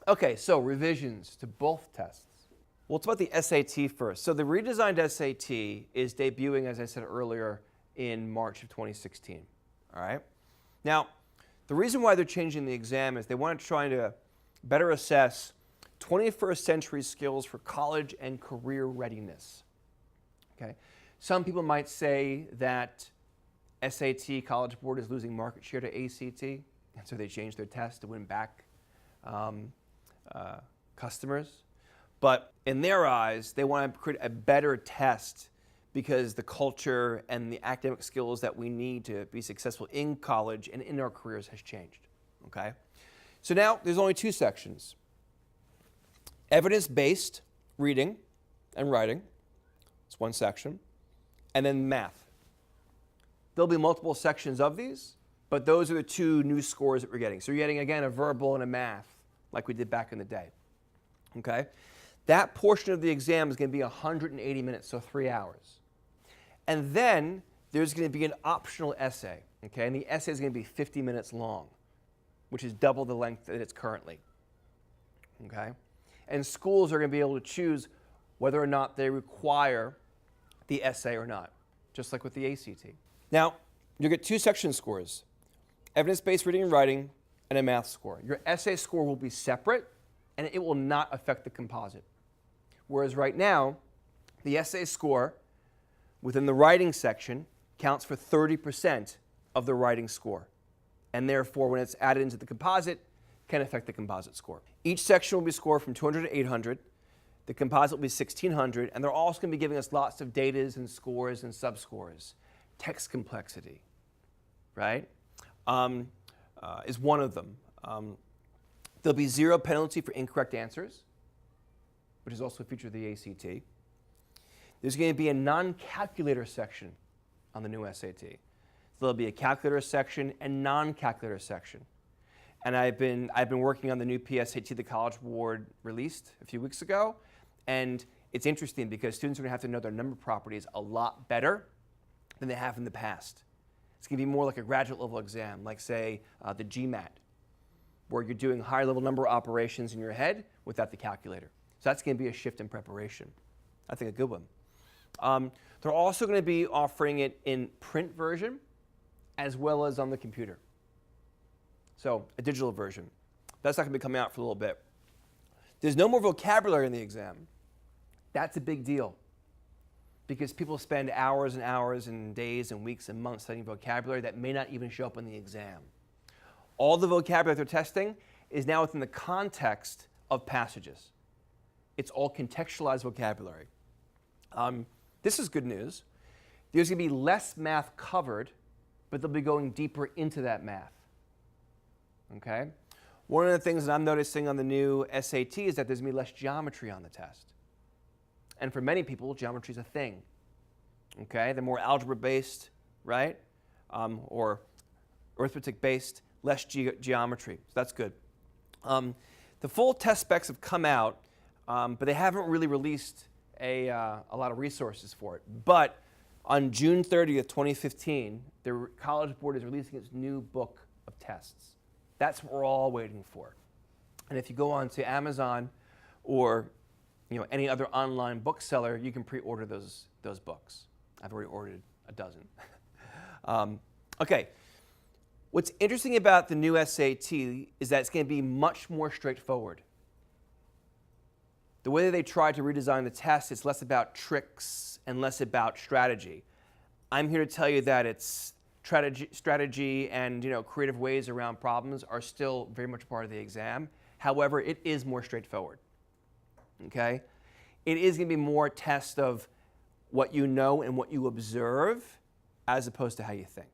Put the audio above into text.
Okay, so revisions to both tests. Well, let's talk about the SAT first. So the redesigned SAT is debuting, as I said earlier, in March of 2016. All right? Now, the reason why they're changing the exam is they want to try to better assess 21st century skills for college and career readiness. Okay? Some people might say that SAT, College Board, is losing market share to ACT, and so they changed their test to win back customers. But in their eyes, they want to create a better test because the culture and the academic skills that we need to be successful in college and in our careers has changed. Okay? So now there's only two sections. Evidence-based reading and writing. It's one section. And then math. There'll be multiple sections of these, but those are the two new scores that we're getting. So you're getting, again, a verbal and a math, like we did back in the day. Okay? That portion of the exam is going to be 180 minutes, so 3 hours. And then there's going to be an optional essay, okay? And the essay is going to be 50 minutes long, which is double the length that it's currently, okay? And schools are going to be able to choose whether or not they require the essay or not, just like with the ACT. Now, you'll get two section scores, evidence-based reading and writing, and a math score. Your essay score will be separate, and it will not affect the composite. Whereas right now, the essay score within the writing section counts for 30% of the writing score. And therefore, when it's added into the composite, can affect the composite score. Each section will be scored from 200 to 800. The composite will be 1600. And they're also going to be giving us lots of datas and scores and subscores. Text complexity, right, is one of them. There'll be 0 penalty for incorrect answers, which is also a feature of the ACT. There's going to be a non-calculator section on the new SAT. So there'll be a calculator section and non-calculator section. And I've been working on the new PSAT the College Board released a few weeks ago. And it's interesting because students are going to have to know their number properties a lot better than they have in the past. It's going to be more like a graduate level exam, like say the GMAT, where you're doing higher level number operations in your head without the calculator. So that's going to be a shift in preparation. I think a good one. They're also going to be offering it in print version as well as on the computer. So a digital version. That's not going to be coming out for a little bit. There's no more vocabulary in the exam. That's a big deal because people spend hours and hours and days and weeks and months studying vocabulary that may not even show up in the exam. All the vocabulary they're testing is now within the context of passages. It's all contextualized vocabulary. This is good news. There's going to be less math covered, but they'll be going deeper into that math. Okay? One of the things that I'm noticing on the new SAT is that there's going to be less geometry on the test. And for many people, geometry is a thing. Okay? They're more algebra-based, right? Or arithmetic-based, less geometry. So that's good. The full test specs have come out, but they haven't really released a lot of resources for it. But on June 30th, 2015, the College Board is releasing its new book of tests. That's what we're all waiting for. And if you go on to Amazon or any other online bookseller, you can pre-order those books. I've already ordered a dozen. Okay. What's interesting about the new SAT is that it's going to be much more straightforward. The way that they tried to redesign the test, it's less about tricks and less about strategy. I'm here to tell you that it's strategy and creative ways around problems are still very much part of the exam. However, it is more straightforward. Okay? It is going to be more a test of what you know and what you observe as opposed to how you think.